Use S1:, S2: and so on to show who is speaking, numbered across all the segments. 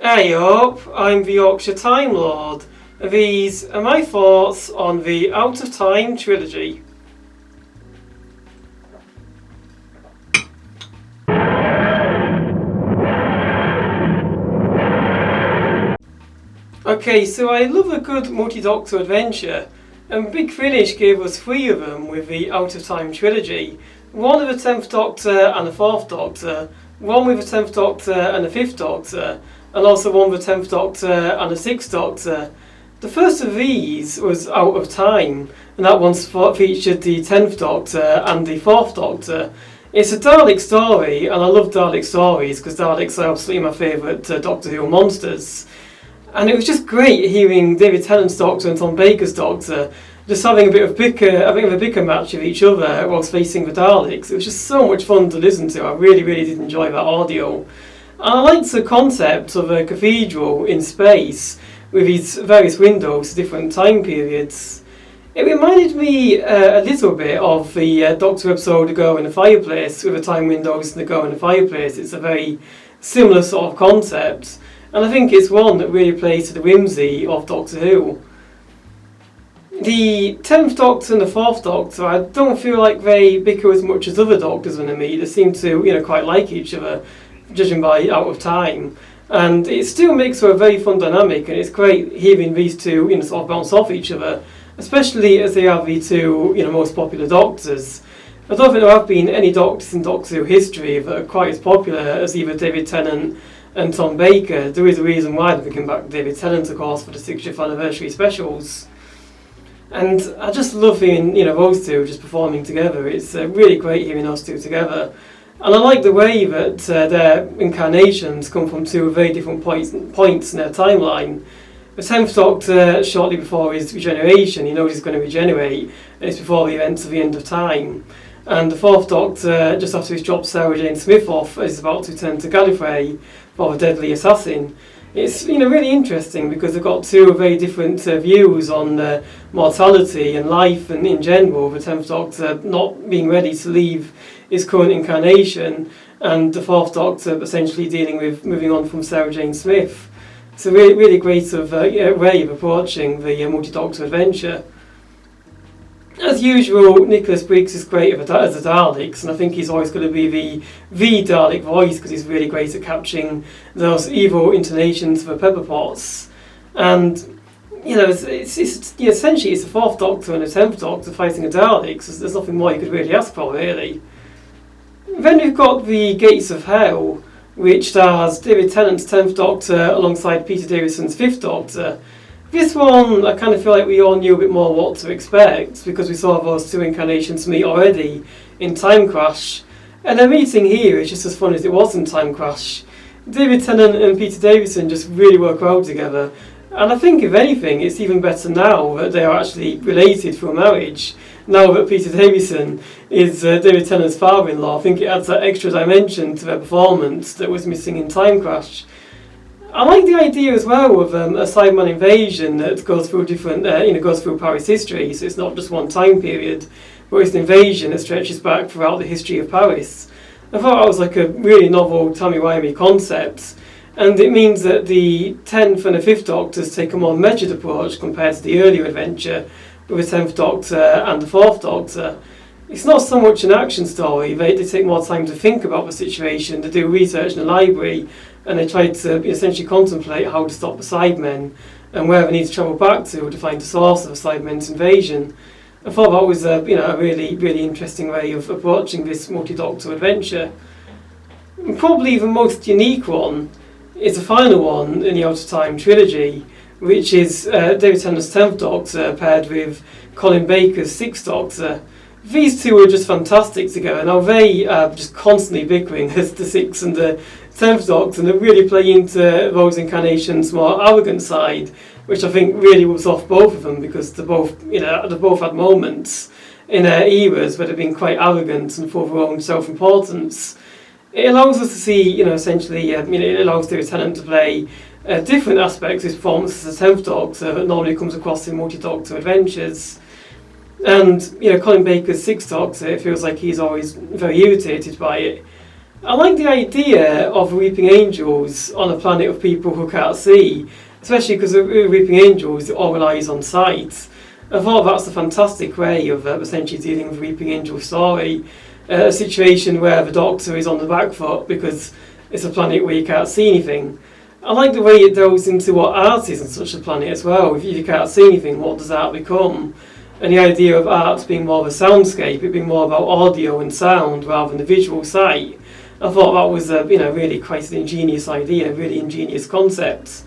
S1: Hey up, I'm the Yorkshire Time Lord. These are my thoughts on the Out of Time Trilogy. Okay, so I love a good multi-Doctor adventure, and Big Finish gave us three of them with the Out of Time Trilogy. One with the 10th Doctor and the 4th Doctor, one with the 10th Doctor and the 5th Doctor, and also one with the 10th Doctor and the 6th Doctor. The first of these was Out of Time, and that one featured the 10th Doctor and the 4th Doctor. It's a Dalek story, and I love Dalek stories because Daleks are absolutely my favourite Doctor Who monsters. And it was just great hearing David Tennant's Doctor and Tom Baker's Doctor just having a bit of a bicker match with each other whilst facing the Daleks. It was just so much fun to listen to. I really did enjoy that audio. And I liked the concept of a cathedral in space with its various windows to different time periods. It reminded me a little bit of the Doctor episode The Girl in the Fireplace with the time windows and the Girl in the Fireplace. It's a very similar sort of concept. And I think it's one that really plays to the whimsy of Doctor Who. The 10th Doctor and the 4th Doctor, I don't feel like they bicker as much as other Doctors when they meet. They seem to, quite like each other, judging by Out of Time. And it still makes for a very fun dynamic, and it's great hearing these two, sort of bounce off each other, especially as they are the two, most popular Doctors. I don't think there have been any Doctors in Doctor Who history that are quite as popular as either David Tennant and Tom Baker. There is a reason why they're bringing back David Tennant, of course, for the 60th anniversary specials. And I just love hearing, those two just performing together. It's really great hearing those two together. And I like the way that their incarnations come from two very different points in their timeline. The 10th Doctor, shortly before his regeneration, he knows he's going to regenerate, and it's before the events of the end of time. And the 4th Doctor, just after he's dropped Sarah Jane Smith off, is about to turn to Gallifrey for the deadly assassin. It's really interesting because they've got two very different views on mortality and life and in general. The 10th Doctor not being ready to leave his current incarnation, and the 4th Doctor essentially dealing with moving on from Sarah Jane Smith. It's a really great way of approaching the multi-Doctor adventure. As usual, Nicholas Briggs is great as the Daleks, and I think he's always going to be the Dalek voice because he's really great at capturing those evil intonations for Pepper Potts. And it's essentially it's the 4th Doctor and the 10th Doctor fighting a Dalek, so there's nothing more you could really ask for, really. Then we've got the Gates of Hell, which stars David Tennant's 10th Doctor alongside Peter Davison's 5th Doctor. This one, I kind of feel like we all knew a bit more what to expect because we saw those two incarnations meet already in Time Crash. And their meeting here is just as fun as it was in Time Crash. David Tennant and Peter Davison just really work well together. And I think, if anything, it's even better now that they are actually related through a marriage. Now that Peter Davison is David Tennant's father-in-law, I think it adds that extra dimension to their performance that was missing in Time Crash. I like the idea as well of a Cyberman invasion that goes through goes through Paris history. So it's not just one time period, but it's an invasion that stretches back throughout the history of Paris. I thought that was like a really novel timey-wimey concept, and it means that the 10th and the 5th Doctors take a more measured approach compared to the earlier adventure with the 10th Doctor and the 4th Doctor. It's not so much an action story. They take more time to think about the situation, to do research in the library, and they try to essentially contemplate how to stop the Cybermen and where they need to travel back to find the source of the Cybermen's invasion. I thought that was a really interesting way of approaching this multi-Doctor adventure. And probably the most unique one is the final one in the Out of Time trilogy, which is David Tennant's 10th Doctor paired with Colin Baker's 6th Doctor. These two are just fantastic together. Now they are just constantly bickering as the 6th and the 10th Doctor, and they really play into those incarnations' more arrogant side, which I think really rubs off both of them because they both had moments in their eras where they've been quite arrogant and full of their own self-importance. It allows us to see, it allows David Tennant to play different aspects of his performance as the 10th Doctor that normally comes across in multi-Doctor adventures. And Colin Baker's 6th Doctor, it feels like he's always very irritated by it. I like the idea of weeping angels on a planet of people who can't see, especially because weeping angels all relies on sight. I thought that's a fantastic way of essentially dealing with weeping angel story, a situation where the Doctor is on the back foot because it's a planet where you can't see anything. I like the way it delves into what art is on such a planet as well. If you can't see anything, what does art become? And the idea of art being more of a soundscape, it being more about audio and sound rather than the visual sight. I thought that was really quite an ingenious idea, really ingenious concept.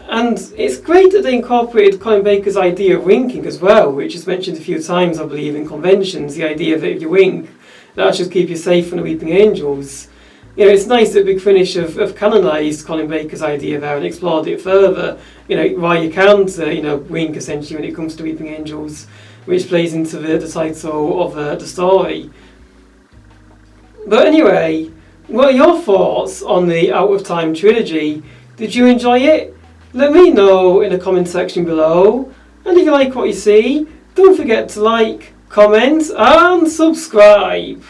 S1: And it's great that they incorporated Colin Baker's idea of winking as well, which is mentioned a few times, I believe, in conventions, the idea that if you wink, that should keep you safe from the weeping angels. It's nice that Big Finish have canonised Colin Baker's idea there and explored it further, why you can't, wink essentially when it comes to weeping angels, which plays into the title of the story. But anyway, what are your thoughts on the Out of Time trilogy? Did you enjoy it? Let me know in the comment section below. And if you like what you see, don't forget to like, comment and subscribe.